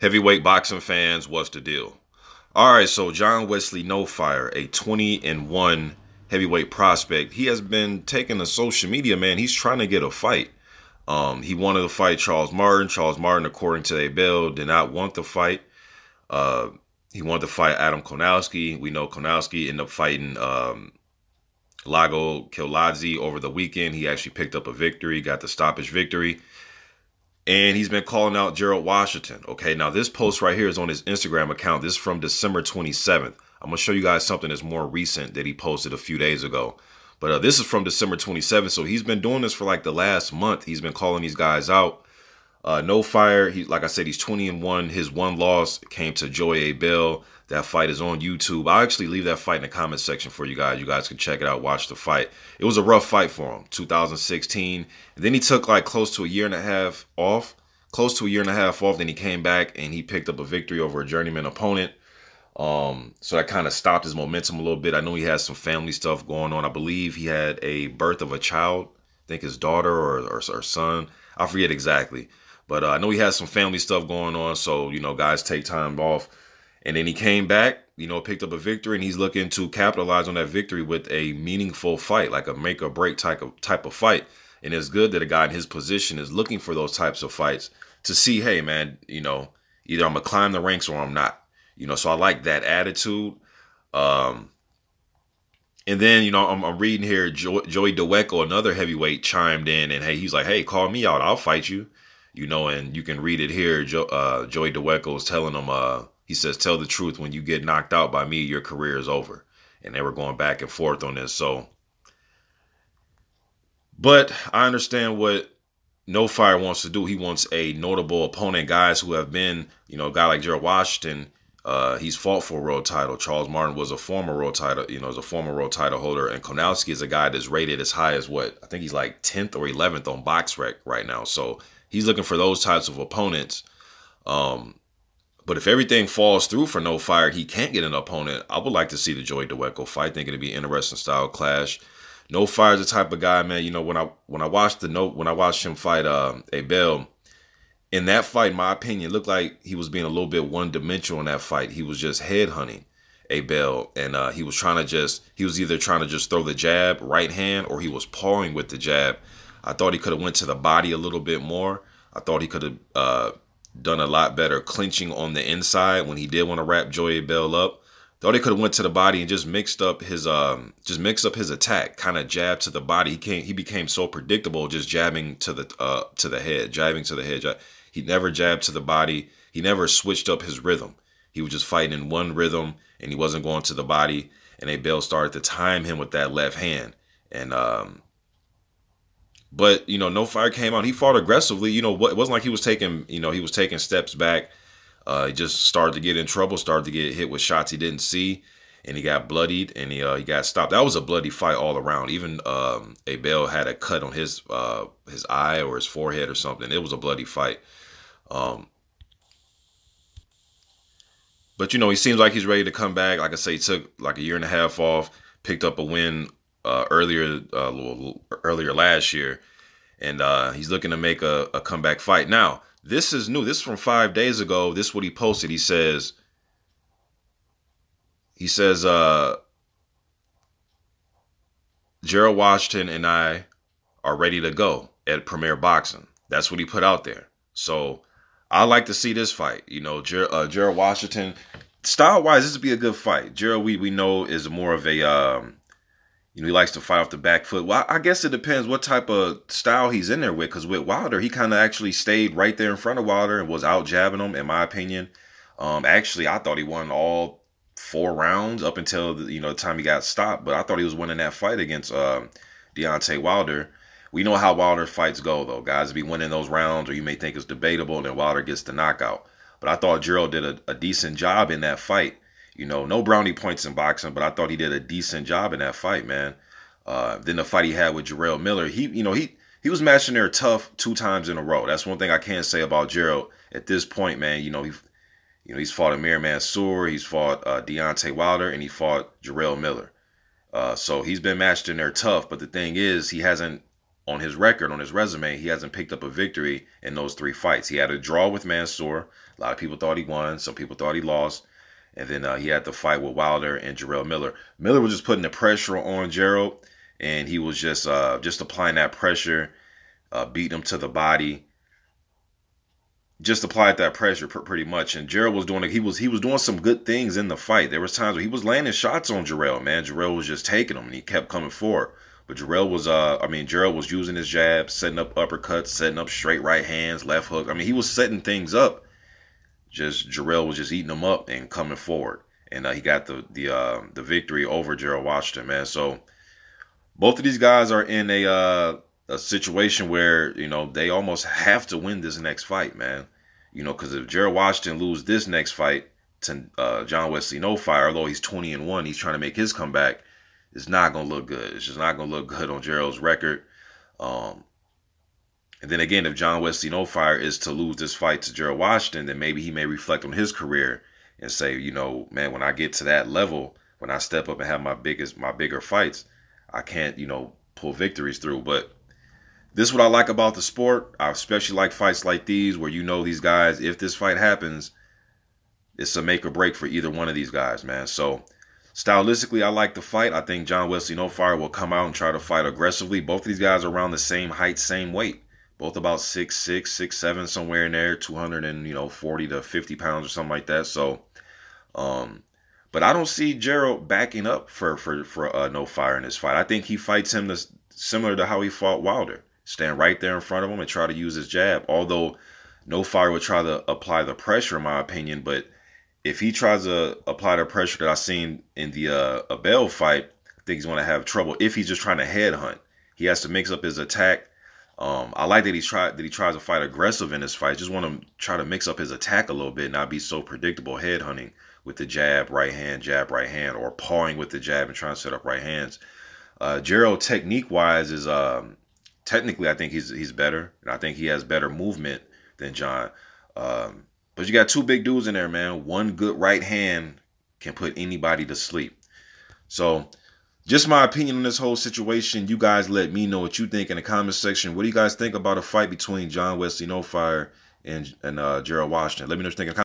Heavyweight boxing fans, what's the deal? All right, so John Wesley Nofire, a 20-1 heavyweight prospect, he has been taking to social media, man. He's trying to get a fight. He wanted to fight Charles Martin. Charles Martin, according to their bill, did not want the fight. He wanted to fight Adam Konowski. We know Konowski ended up fighting Lago Kieladzé over the weekend. He actually picked up a victory, got the stoppage victory. And he's been calling out Gerald Washington. Okay, now this post right here is on his Instagram account. This is from December 27th. I'm going to show you guys something that's more recent that he posted a few days ago. But this is from December 27th. So he's been doing this for like the last month. He's been calling these guys out. Nofire, like I said, he's 20-1. His one loss came to Joey Abel. That fight is on YouTube. I'll actually leave that fight in the comment section for you guys. You guys can check it out, watch the fight. It was a rough fight for him, 2016. And then he took like close to a year and a half off. Then he came back and he picked up a victory over a journeyman opponent. So that kind of stopped his momentum a little bit. I know he has some family stuff going on. I believe he had a birth of a child. I think his daughter or son. I forget exactly. But I know he has some family stuff going on. So, you know, guys take time off. And then he came back, you know, picked up a victory, and he's looking to capitalize on that victory with a meaningful fight, like a make or break type of fight. And it's good that a guy in his position is looking for those types of fights to see, hey, man, you know, either I'm going to climb the ranks or I'm not. You know, so I like that attitude. And then, you know, I'm reading here, Joey Deweko, another heavyweight, chimed in, and hey, he's like, hey, call me out. I'll fight you. You know, and you can read it here. Joey Deweko is telling him, he says, tell the truth. When you get knocked out by me, your career is over. And they were going back and forth on this. So, but I understand what Nofire wants to do. He wants a notable opponent, guys who have been, you know, a guy like Gerald Washington. He's fought for a world title. Charles Martin was a former world title, holder. And Konowski is a guy that's rated as high as what? I think he's like 10th or 11th on BoxRec right now. So he's looking for those types of opponents. But if everything falls through for Nofire, he can't get an opponent. I would like to see the Joey Deweko fight. I think it'd be an interesting style clash. Nofire's the type of guy, man. You know, when I watched him fight Abel, in that fight, in my opinion, it looked like he was being a little bit one-dimensional in that fight. He was just headhunting Abel, and he was either trying to just throw the jab, right hand, or he was pawing with the jab. I thought he could have went to the body a little bit more. I thought he could have done a lot better clinching on the inside when he did want to wrap Joey Abel up. Thought he could have went to the body and just mixed up his attack, kind of jab to the body. He became so predictable, just jabbing to the head. He never jabbed to the body. He never switched up his rhythm. He was just fighting in one rhythm, and he wasn't going to the body. And Abel started to time him with that left hand. And but, you know, Nofire came out. He fought aggressively. You know, it wasn't like he was taking steps back. He just started to get in trouble, started to get hit with shots he didn't see, and he got bloodied, and he got stopped. That was a bloody fight all around. Even Abel had a cut on his eye or his forehead or something. It was a bloody fight. But, you know, he seems like he's ready to come back. Like I say, he took like a year and a half off, picked up a win earlier last year, and he's looking to make a comeback fight. Now, this is new. This is from 5 days ago. This is what he posted. He says, Gerald Washington and I are ready to go at Premier Boxing. That's what he put out there. So I like to see this fight. You know, Gerald Washington, style-wise, this would be a good fight. Gerald, we know, is more of a, he likes to fight off the back foot. Well, I guess it depends what type of style he's in there with. Because with Wilder, he kind of actually stayed right there in front of Wilder and was out jabbing him, in my opinion. Actually, I thought he won all 4 rounds up until the time he got stopped. But I thought he was winning that fight against Deontay Wilder. We know how Wilder fights go, though. Guys be winning those rounds, or you may think it's debatable, and then Wilder gets the knockout. But I thought Gerald did a decent job in that fight. You know, no brownie points in boxing, but I thought he did a decent job in that fight, man. Then the fight he had with Gerald Miller, he was matching there tough 2 times in a row. That's one thing I can say about Gerald at this point, man. He's fought Amir Mansour, he's fought Deontay Wilder, and he fought Gerald Miller. So he's been matched in there tough. But the thing is, he hasn't on his record, on his resume, he hasn't picked up a victory in those 3 fights. He had a draw with Mansour. A lot of people thought he won. Some people thought he lost. And then he had the fight with Wilder and Gerald Miller. Miller was just putting the pressure on Gerald, and he was just applying that pressure, beating him to the body. Just applied that pressure pretty much, and Gerald was doing he was doing some good things in the fight. There was times where he was landing shots on Gerald, man. Gerald was just taking them, and he kept coming forward. But Gerald was using his jab, setting up uppercuts, setting up straight right hands, left hook. I mean, he was setting things up. Just Gerald was just eating them up and coming forward, and he got the victory over Gerald Washington, man. So both of these guys are in a situation where, you know, they almost have to win this next fight, man. You know, because if Gerald Washington lose this next fight to John Wesley Nofire, although he's 20-1, he's trying to make his comeback, it's not going to look good. It's just not going to look good on Gerald's record. And then again, if John Wesley Nofire is to lose this fight to Gerald Washington, then maybe he may reflect on his career and say, you know, man, when I get to that level, when I step up and have my bigger fights, I can't, you know, pull victories through. But this is what I like about the sport. I especially like fights like these where, you know, these guys, if this fight happens, it's a make or break for either one of these guys, man. So stylistically, I like the fight. I think John Wesley Nofire will come out and try to fight aggressively. Both of these guys are around the same height, same weight. Both about 6'6", 6'7", somewhere in there, 240 to 50 pounds or something like that. So, but I don't see Gerald backing up for Nofire in this fight. I think he fights him similar to how he fought Wilder. Stand right there in front of him and try to use his jab. Although Nofire would try to apply the pressure, in my opinion. But if he tries to apply the pressure that I seen in the Abel fight, I think he's going to have trouble. If he's just trying to headhunt, he has to mix up his attack. I like that he tries to fight aggressive in this fight. Just want to try to mix up his attack a little bit, not be so predictable headhunting with the jab, right hand, or pawing with the jab and trying to set up right hands. Gerald, technique-wise, is technically, I think he's better, and I think he has better movement than John. But you got 2 big dudes in there, man. One good right hand can put anybody to sleep. So, just my opinion on this whole situation. You guys let me know what you think in the comment section. What do you guys think about a fight between John Wesley Nofire and Gerald Washington? Let me know what you think in the comments.